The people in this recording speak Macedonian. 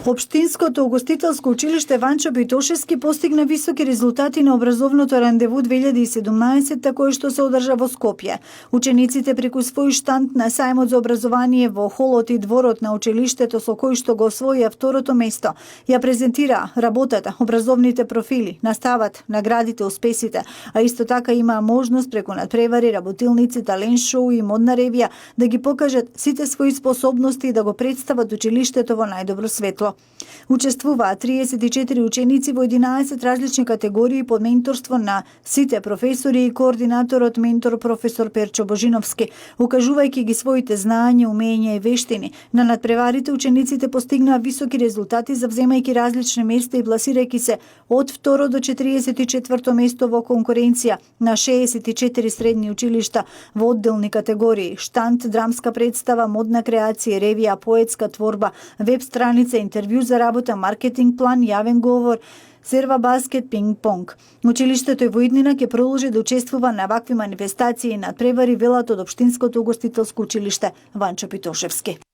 Општинското угостителско училиште Ванчо Питошевски постигна високи резултати на образовното рандеву 2017 кое што се одржа во Скопје. Учениците преку свој штанд на сајмот за образование во холот и дворот на училиштето со кој што го освоија второто место, ја презентираа работата, образовните профили, настават, наградите, успесите, а исто така имаа можност преку надпревари, работилници, талент шоу и модна ревија да ги покажат сите своји способности и да го представат училиштето во најдобро светло. Учествуваа 34 ученици во 11 различни категории под менторство на сите професори и координаторот ментор професор Перчо Божиновски. Укажувајќи ги своите знаења, умења и вештини, на надпреварите учениците постигнаа високи резултати завземајќи различни места и пласирајќи се од второ до 44 место во конкуренција на 64 средни училишта во одделни категории: штанд, драмска представа, модна креација, ревија, поетска творба, веб страница, интервју за работа, маркетинг план, јавен говор, серва баскет, пинг-понг. Училиштето и во иднина ќе продолжи да учествува на вакви манифестации и надпревари, велат од Општинското угостителско училиште Ванчо Питошевски.